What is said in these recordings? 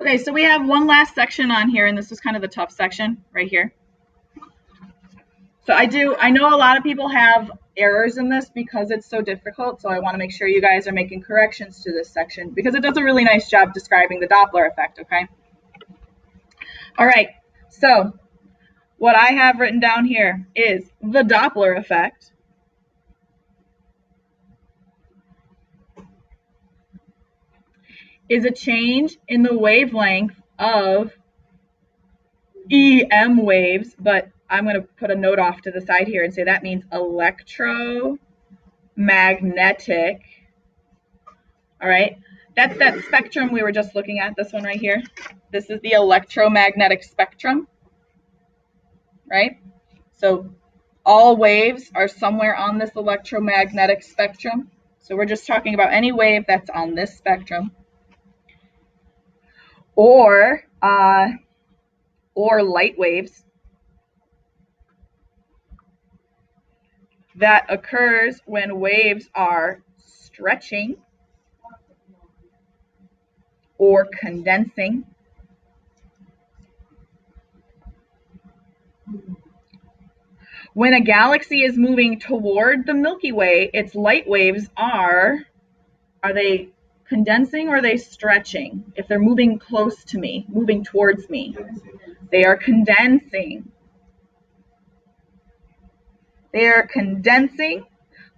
Okay, so we have one last section on here, and this is kind of the tough section right here. So I know a lot of people have errors in this because it's so difficult, so I want to make sure you guys are making corrections to this section because it does a really nice job describing the Doppler effect, okay? All right, so what I have written down here is the Doppler effect is a change in the wavelength of EM waves, but I'm going to put a note off to the side here and say that means electromagnetic. All right, that's that spectrum we were just looking at, this one right here. This is the electromagnetic spectrum, right? So all waves are somewhere on this electromagnetic spectrum. So we're just talking about any wave that's on this spectrum. Or light waves that occurs when waves are stretching or condensing. When a galaxy is moving toward the Milky Way, its light waves are they condensing or are they stretching? If they're moving close to me, moving towards me, they are condensing. They are condensing,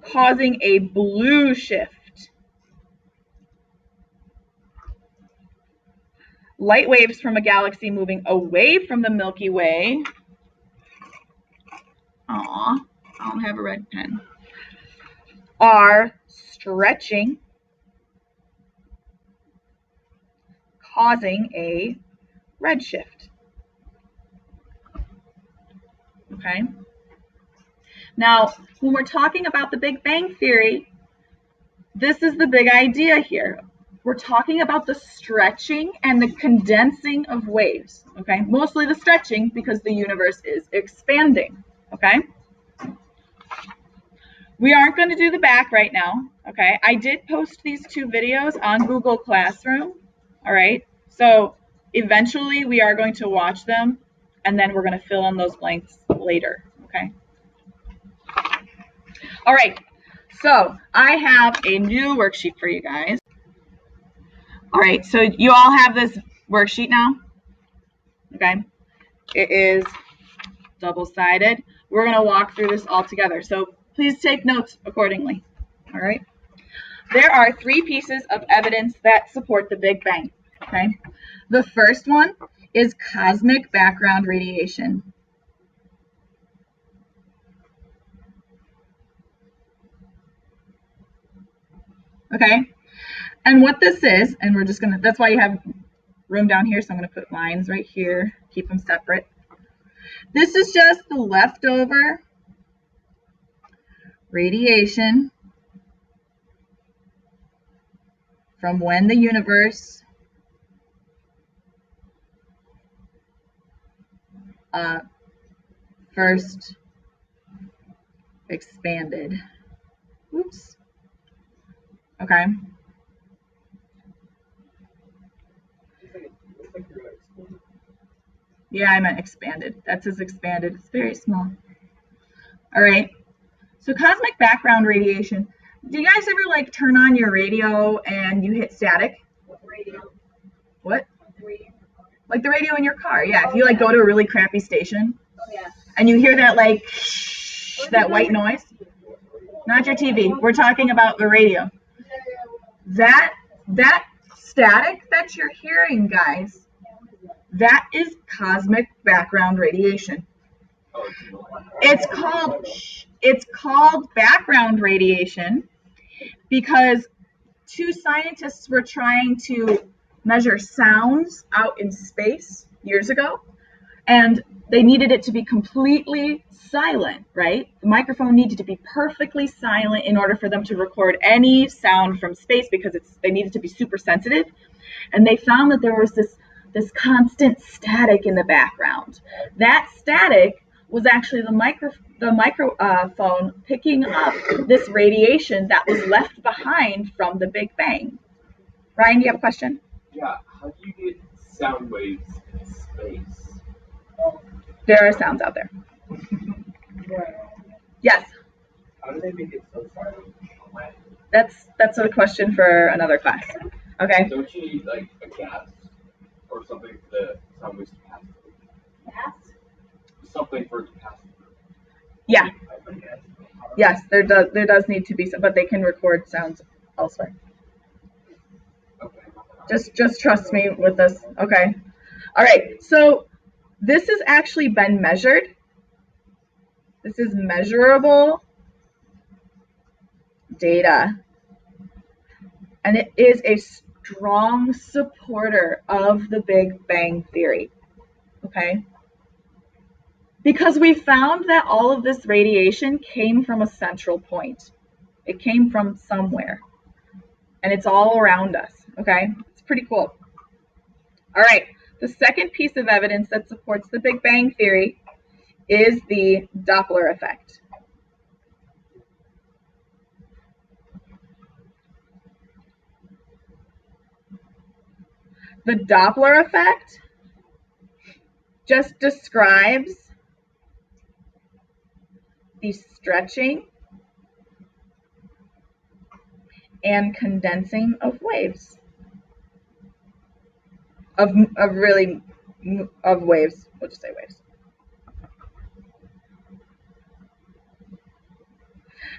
causing a blue shift. Light waves from a galaxy moving away from the Milky Way. I don't have a red pen. Are stretching, causing a redshift. Okay. Now, when we're talking about the Big Bang Theory, this is the big idea here. We're talking about the stretching and the condensing of waves, okay? Mostly the stretching because the universe is expanding, okay? We aren't going to do the back right now, okay? I did post these two videos on Google Classroom, all right? So eventually we are going to watch them and then we're going to fill in those blanks later, okay? All right, so I have a new worksheet for you guys. All right, so you all have this worksheet now, okay? It is double-sided. We're going to walk through this all together, so please take notes accordingly, all right? There are 3 pieces of evidence that support the Big Bang, okay? The first one is cosmic background radiation. Okay, and what this is, and we're just gonna, that's why you have room down here, so I'm gonna put lines right here, keep them separate. This is just the leftover radiation from when the universe first expanded. Oops. Okay. Yeah, I meant expanded. That's as expanded. It's very small. All right. So cosmic background radiation. Do you guys ever like turn on your radio and you hit static? What radio? What? Radio. Like the radio in your car. Yeah. If you like go to a really crappy station. Oh yeah. And you hear that like that white noise. Not your TV. We're talking about the radio. That static that you're hearing, guys, that is cosmic background radiation. It's called background radiation because 2 scientists were trying to measure sounds out in space years ago, and they needed it to be completely silent, right? The microphone needed to be perfectly silent in order for them to record any sound from space because they needed to be super sensitive. And they found that there was this constant static in the background. That static was actually the microphone picking up this radiation that was left behind from the Big Bang. Ryan, do you have a question? Yeah, how do you get sound waves in space. There are sounds out there. Yes. How do they make it so far away? That's a question for another class. Okay. Don't you need like a gas or something for the sound waves to pass through? Gas? Something for it to pass through. Yeah. Yes, there does need to be some, but they can record sounds elsewhere. Okay. Just trust me with this. Okay. All right. So this has actually been measured. This is measurable data. And it is a strong supporter of the Big Bang Theory. Okay? Because we found that all of this radiation came from a central point. It came from somewhere. And it's all around us. Okay? It's pretty cool. All right. The second piece of evidence that supports the Big Bang Theory is the Doppler effect. The Doppler effect just describes the stretching and condensing of waves. Of waves. We'll just say waves.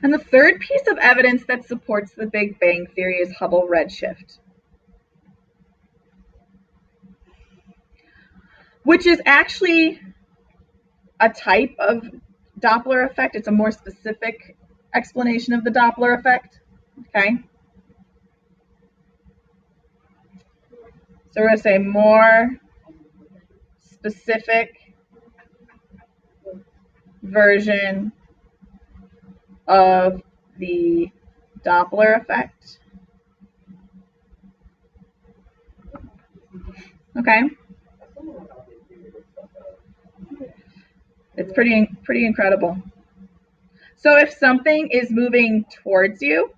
And the third piece of evidence that supports the Big Bang Theory is Hubble redshift, which is actually a type of Doppler effect. It's a more specific explanation of the Doppler effect. Okay. So we're going to say more specific version of the Doppler effect. Okay. It's pretty incredible. So if something is moving towards you,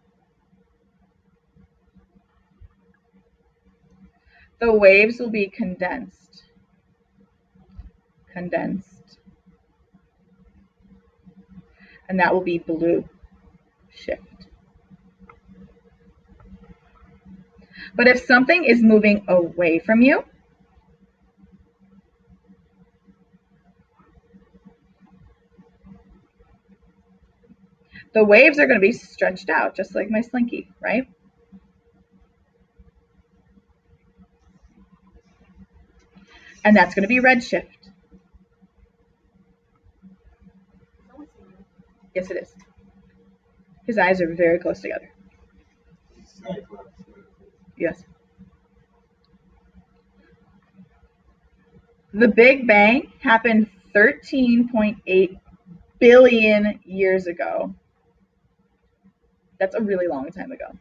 the waves will be condensed. And that will be blue shift. But if something is moving away from you, the waves are going to be stretched out, just like my slinky, right? And that's going to be redshift. Yes, it is. His eyes are very close together. Yes. The Big Bang happened 13.8 billion years ago. That's a really long time ago.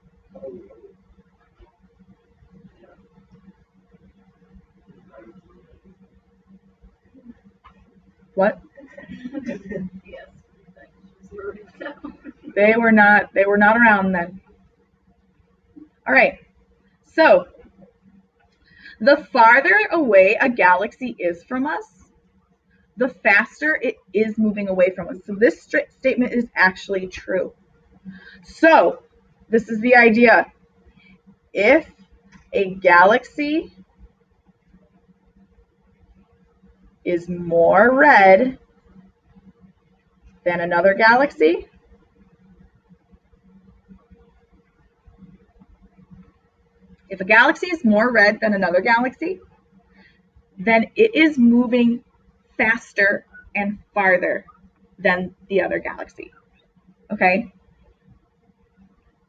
What? They were not around then. All right. So, the farther away a galaxy is from us, the faster it is moving away from us. So this statement is actually true. So, this is the idea. If a galaxy is more red than another galaxy, if a galaxy is more red than another galaxy, then it is moving faster and farther than the other galaxy. Okay?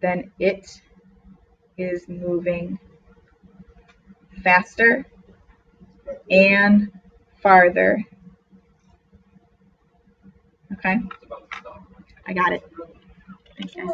Then it is moving faster and farther. Okay? I got it. Thanks, guys.